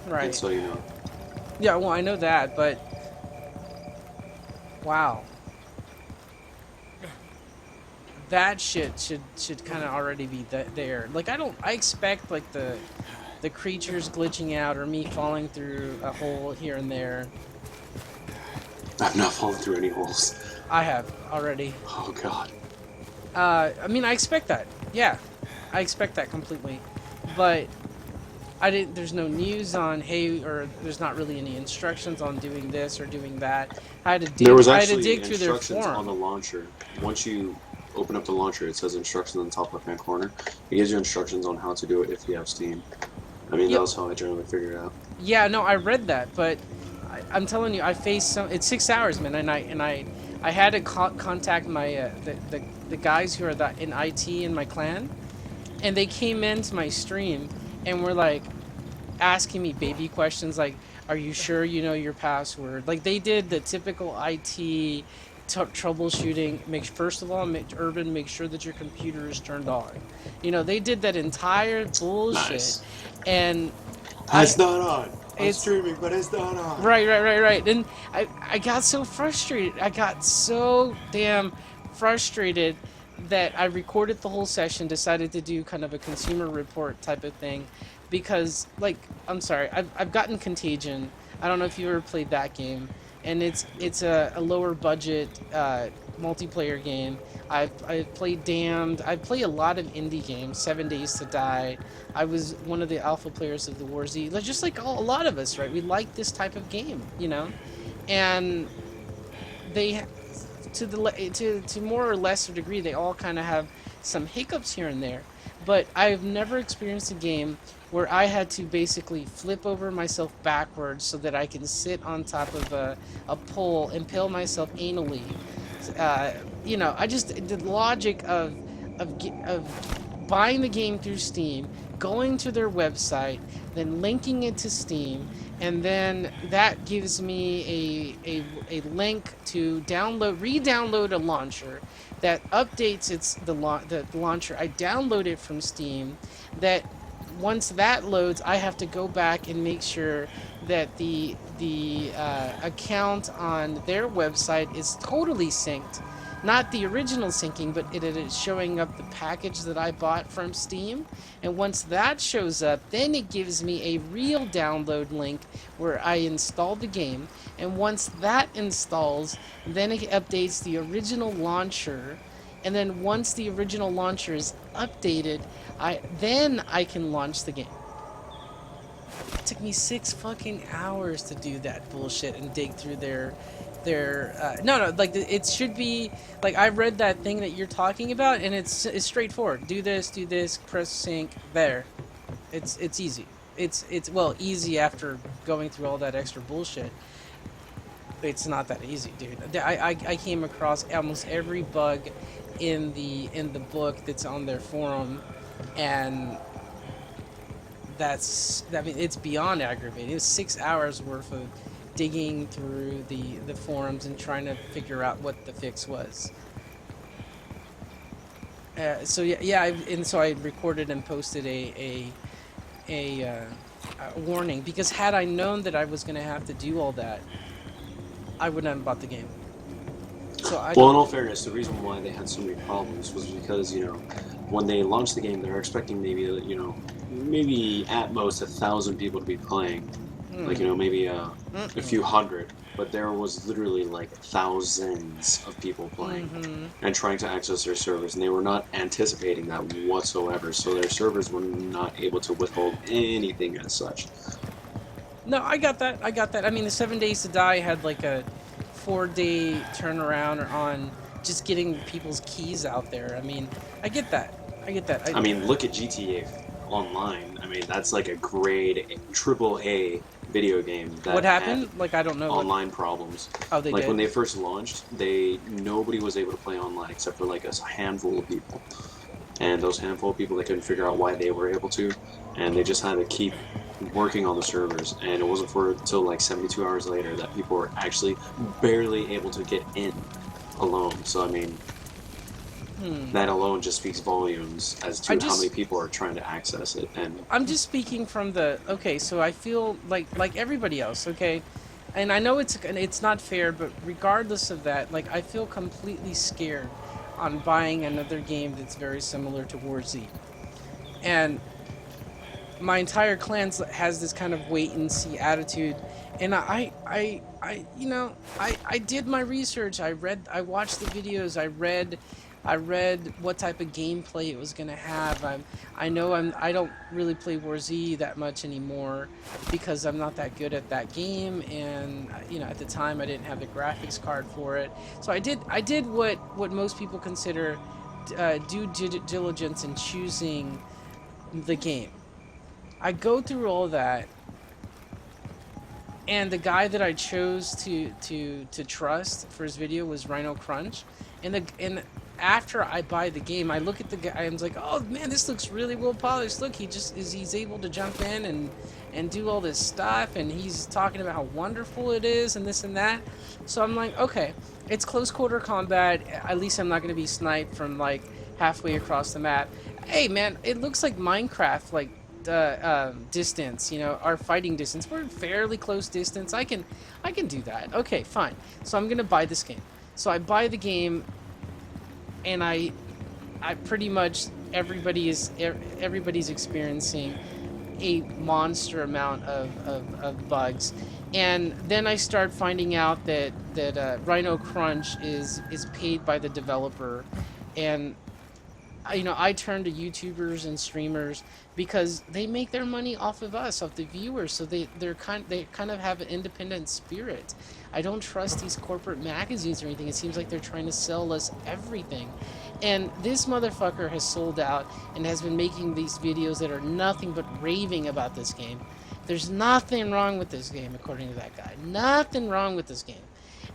Right. And so, you know, Yeah, well, I know that, but wow, that shit should kind of already be there. Like I expect like the creatures glitching out or me falling through a hole here and there. I've not fallen through any holes. I have already. Oh god. I mean, I expect that. Yeah, I expect that completely, but I didn't. There's no news on hey, or there's not really any instructions on doing this or doing that. There was I had to actually dig through their instructions on forum. the launcher. Once you open up the launcher, it says instructions in the top left hand corner. It gives you instructions on how to do it if you have Steam. I mean, that Yep. was how I generally figured it out. Yeah, no, I read that, but I'm telling you, I faced some. It's 6 hours, man, I had to contact my the guys who are in IT in my clan, and they came into my stream and were like asking me baby questions like, "Are you sure you know your password?" Like they did the typical IT troubleshooting. First of all, Urban, make sure that your computer is turned on. You know, they did that entire bullshit, Nice. and I It's not on. I'm it's streaming, but it's not on. right. And I got so frustrated. I got so damn frustrated that I recorded the whole session, decided to do kind of a consumer report type of thing because like I'm sorry, I've gotten Contagion. I don't know if you ever played that game. And it's a lower budget multiplayer game. I've played Damned. I play a lot of indie games. 7 Days to Die. I was one of the alpha players of the War Z. Like just like a lot of us, right? We like this type of game, you know, and they to more or lesser degree they all kind of have some hiccups here and there. But I've never experienced a game where I had to basically flip over myself backwards so that I can sit on top of a pole, impale myself anally. Uh, you know, I just the logic of buying the game through Steam, going to their website, then linking it to Steam, and then that gives me a link to re-download a launcher that updates the launcher. I download it from Steam. That once that loads, I have to go back and make sure that the account on their website is totally synced. Not the original syncing, but it is showing up the package that I bought from Steam. And once that shows up, then it gives me a real download link where I install the game. And once that installs, then it updates the original launcher. And then once the original launcher is updated, I can launch the game. It took me 6 fucking hours to do that bullshit and dig through their no like it should be like I read that thing that you're talking about and it's straightforward. Do this, press sync there. It's easy. It's well easy after going through all that extra bullshit. It's not that easy, dude. I came across almost every bug in the book that's on their forum, and I mean it's beyond aggravating. It was 6 hours worth of digging through the forums and trying to figure out what the fix was. So and so I recorded and posted a warning because had I known that I was going to have to do all that, I wouldn't have bought the game. So I Well, in don't. all fairness, the reason why they had so many problems was because, you know, when they launched the game, they were expecting maybe, you know, maybe at most 1,000 people to be playing. Like, you know, maybe a few hundred. But there was literally like thousands of people playing and trying to access their servers, and they were not anticipating that whatsoever. So their servers were not able to withhold anything as such. No, I got that. I got that. I mean, the 7 Days to Die had like a 4 day turnaround on just getting people's keys out there. I mean, I get that. I get that. I mean, look at GTA Online. I mean, that's like a grade triple A video game What that had happened? Like, I don't know what. online problems. Oh, they Like when did. they first launched, nobody was able to play online except for like a handful of people. And those handful of people, they couldn't figure out why they were able to, and they just had to keep working on the servers. And it wasn't for until like 72 hours later that people were actually barely able to get in alone. So I mean, that alone just speaks volumes as I to how many just people are trying to access it. And I'm just speaking from the okay. So I feel like everybody else. Okay, and I know it's not fair, but regardless of that, like I feel completely scared on buying another game that's very similar to War Z, and my entire clan has this kind of wait and see attitude, and I did my research. I watched the videos. I read what type of gameplay it was gonna have. I don't really play War Z that much anymore because I'm not that good at that game, and at the time I didn't have the graphics card for it. So I did what most people consider due diligence in choosing the game. I go through all that, and the guy that I chose to trust for his video was Rhino Crunch, and after I buy the game, I look at the guy and I'm like, oh man, this looks really well polished. Look, he's able to jump in and do all this stuff, and he's talking about how wonderful it is and this and that. So I'm like, okay, it's close quarter combat. At least I'm not going to be sniped from like halfway across the map. Hey man, it looks like Minecraft, like distance, our fighting distance. We're fairly close distance. I can do that. Okay, fine. So I'm gonna buy this game. So I buy the game, and I pretty much everybody's experiencing a monster amount of bugs, and then I start finding out that Rhino Crunch is paid by the developer, and I turn to YouTubers and streamers because they make their money off of us, off the viewers. So they kind of have an independent spirit. I don't trust these corporate magazines or anything. It seems like they're trying to sell us everything. And this motherfucker has sold out and has been making these videos that are nothing but raving about this game. There's nothing wrong with this game, according to that guy. Nothing wrong with this game.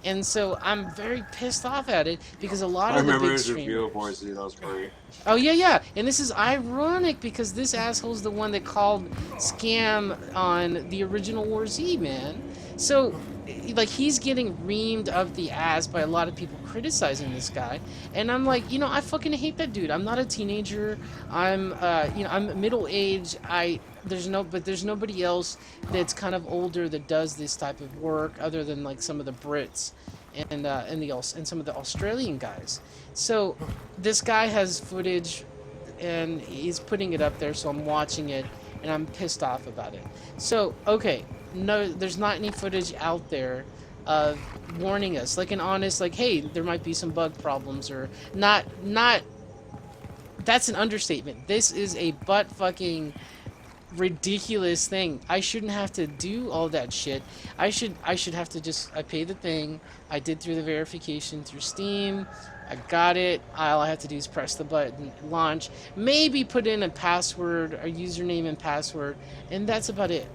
And so I'm very pissed off at it because a lot I of the remember big his review of streamers. Warzy. That was great. Oh yeah, yeah, and this is ironic because this asshole's the one that called scam on the original War Z, man. So, like, he's getting reamed up the ass by a lot of people criticizing this guy, and I'm like, I fucking hate that dude. I'm not a teenager. I'm middle aged. There's nobody else that's kind of older that does this type of work other than like some of the Brits and some of the Australian guys. So this guy has footage and he's putting it up there, so I'm watching it and I'm pissed off about it. So, okay, no, there's not any footage out there of warning us, like an honest, like, hey, there might be some bug problems or not. That's an understatement. This is a butt fucking ridiculous thing. I shouldn't have to do all that shit. I should have to just I pay the thing. I did through the verification through Steam. I got it. All I have to do is press the button, launch, maybe put in a password, a username and password, and that's about it.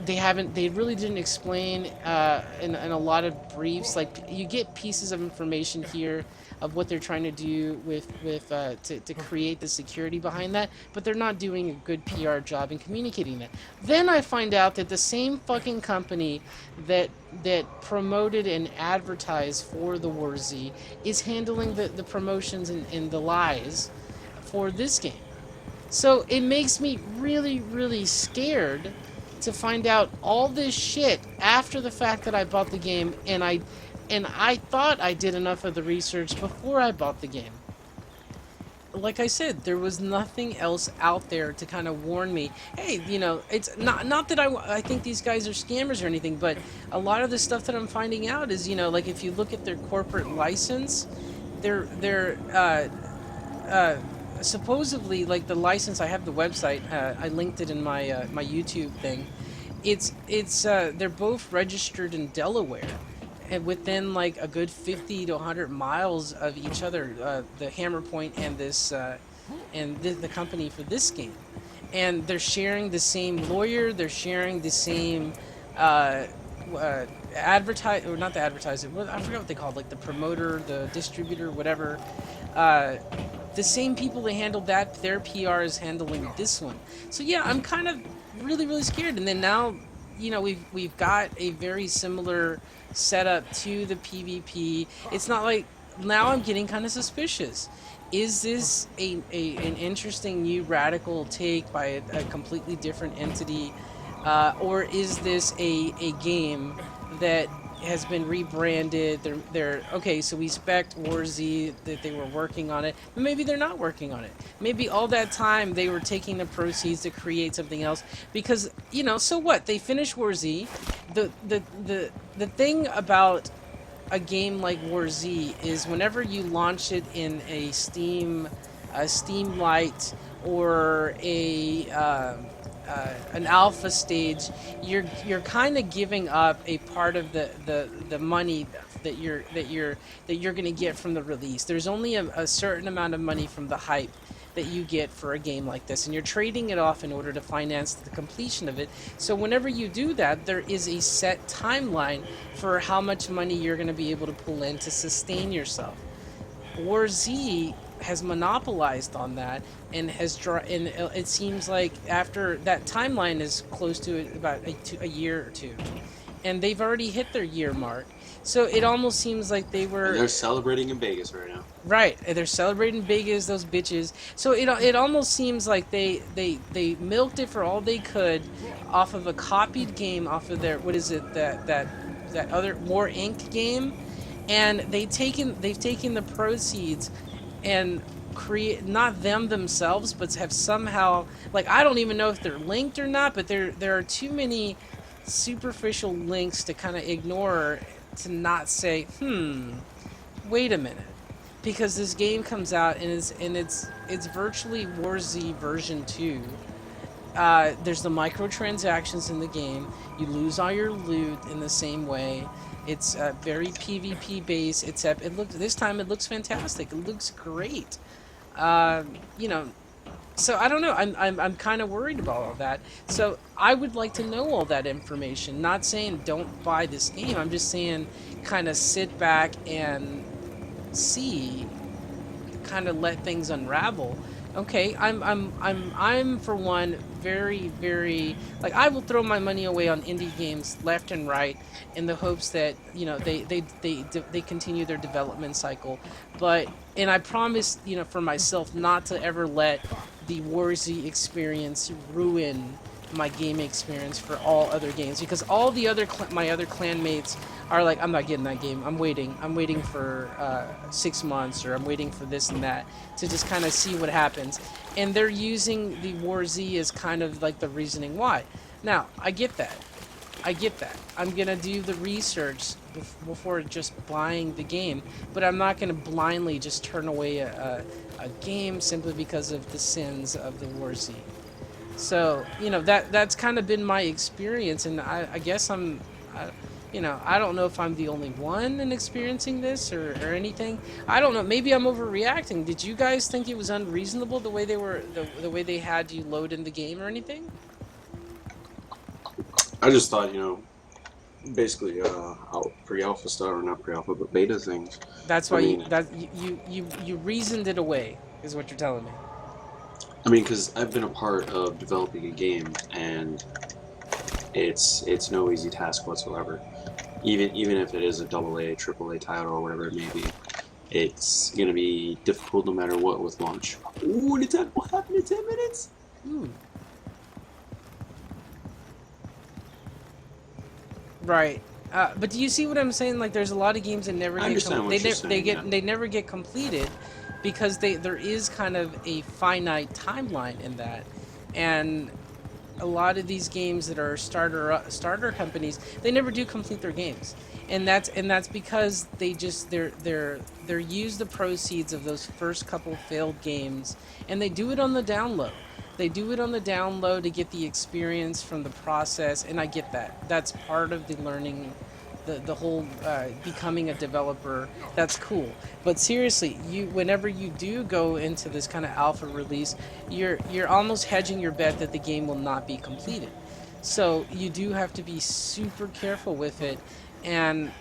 They really didn't explain in a lot of briefs. Like, you get pieces of information here of what they're trying to do to create the security behind that, but they're not doing a good PR job in communicating that. Then I find out that the same fucking company that promoted and advertised for the War Z is handling the promotions and the lies for this game. So it makes me really, really scared to find out all this shit after the fact that I bought the game, and I thought I did enough of the research before I bought the game. Like I said, there was nothing else out there to kind of warn me. Hey, it's not that I think these guys are scammers or anything, but a lot of the stuff that I'm finding out is, like, if you look at their corporate license, they're supposedly, like, the license. I have the website. I linked it in my YouTube thing. It's they're both registered in Delaware, and within like a good 50 to 100 miles of each other, the Hammerpoint and the company for this game, and they're sharing the same lawyer. They're sharing the same advertise or not the advertiser. I forgot what they called, like the promoter, the distributor, whatever. The same people that handled that, their PR is handling this one. So yeah, I'm kind of really, really scared. And then now, we've got a very similar setup to the PvP. It's not like now I'm getting kind of suspicious. is this an interesting new radical take by a completely different entity, or is this a game that has been rebranded? They're okay. So we spec War Z that they were working on it, but maybe they're not working on it. Maybe all that time they were taking the proceeds to create something else. Because so what? They finished War Z. The thing about a game like War Z is whenever you launch it in a Steam Light or an alpha stage, you're kind of giving up a part of the money that you're going to get from the release. There's only a certain amount of money from the hype that you get for a game like this, and you're trading it off in order to finance the completion of it. So whenever you do that, there is a set timeline for how much money you're going to be able to pull in to sustain yourself. War Z has monopolized on that, and and it seems like after that timeline is close to about a year or two, and they've already hit their year mark. So it almost seems like they And were they're celebrating in Vegas right now. right. They're celebrating big as those bitches. So it almost seems like they milked it for all they could off of a copied game, off of their, what is it, that other War Inc. game, and they've taken the proceeds and create, not them themselves, but have somehow, like, I don't even know if they're linked or not, but there are too many superficial links to kind of ignore, to not say, wait a minute, because this game comes out and it's virtually War Z version 2. There's the microtransactions in the game. You lose all your loot in the same way. It's very PvP based. This time it looks fantastic. It looks great. Uh, you know, so I don't know. I'm kind of worried about all that. So I would like to know all that information. Not saying don't buy this game. I'm just saying kind of sit back and see, kind of let things unravel. Okay, I'm for one very, very, like, I will throw my money away on indie games left and right in the hopes that they continue their development cycle, but, and I promise, for myself, not to ever let the War Z experience ruin my gaming experience for all other games, because all the other my other clanmates are like, I'm not getting that game. I'm waiting for 6 months, or I'm waiting for this and that to just kind of see what happens, and they're using the War Z as kind of like the reasoning why. Now I get that. I'm gonna do the research before just buying the game, but I'm not gonna blindly just turn away a game simply because of the sins of the War Z. So that's kind of been my experience, and I guess I don't know if I'm the only one in experiencing this, or anything. I don't know. Maybe I'm overreacting. Did you guys think it was unreasonable the way the way they had you load in the game or anything? I just thought, basically, pre-alpha stuff, or not pre-alpha, but beta things. That's I why mean, you reasoned it away, is what you're telling me. because I've been a part of developing a game, and it's no easy task whatsoever. Even if it is a double A, triple A title, or whatever it may be, it's gonna be difficult no matter what with launch. Ooh, what happened in 10 minutes? Ooh. Right. But do you see what I'm saying? Like, there's a lot of games that never I understand what you're saying, yeah. they never get completed because there is kind of a finite timeline in that, and a lot of these games that are starter companies, they never do complete their games, and that's because they're use the proceeds of those first couple failed games, and they do it on the down low. They do it on the down low to get the experience from the process, and I get that. That's part of the learning, the whole becoming a developer. That's cool. But seriously, whenever you do go into this kind of alpha release, you're almost hedging your bet that the game will not be completed. So you do have to be super careful with it, and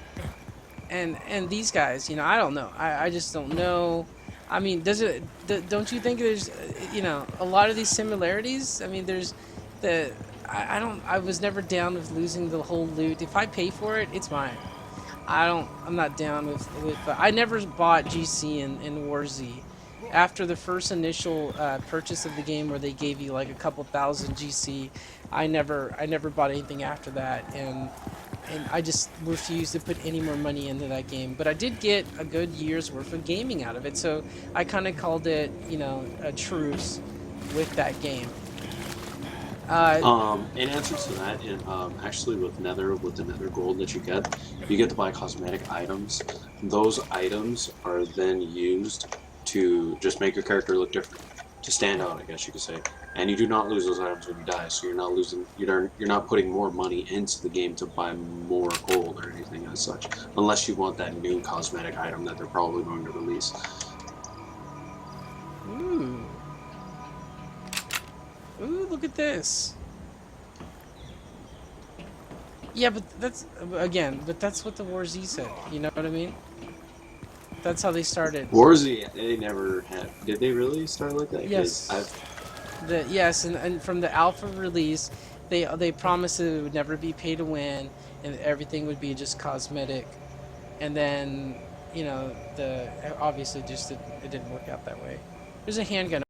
these guys, I don't know. I just don't know. I mean, don't you think there's, a lot of these similarities? I mean, there's I was never down with losing the whole loot. If I pay for it, it's mine. I'm not down with I never bought GC in War Z. after the first initial purchase of the game, where they gave you like a couple thousand GC, I never bought anything after that, and I just refused to put any more money into that game. But I did get a good year's worth of gaming out of it, so I kind of called it, a truce with that game. Uh, In answer to that, actually with Nether, with the Nether gold that you get to buy cosmetic items. Those items are then used to just make your character look different, to stand out, I guess you could say. And you do not lose those items when you die, so you're not losing. You're not putting more money into the game to buy more gold or anything as such, unless you want that new cosmetic item that they're probably going to release. ooh, ooh, look at this. Yeah, but that's what the War Z said. You know what I mean? That's how they started. Warzy, they never had. Did they really start like that? Because I've Yes. Yes, and from the alpha release, they promised that it would never be pay to win, and everything would be just cosmetic. And then, the obviously just it didn't work out that way. There's a handgun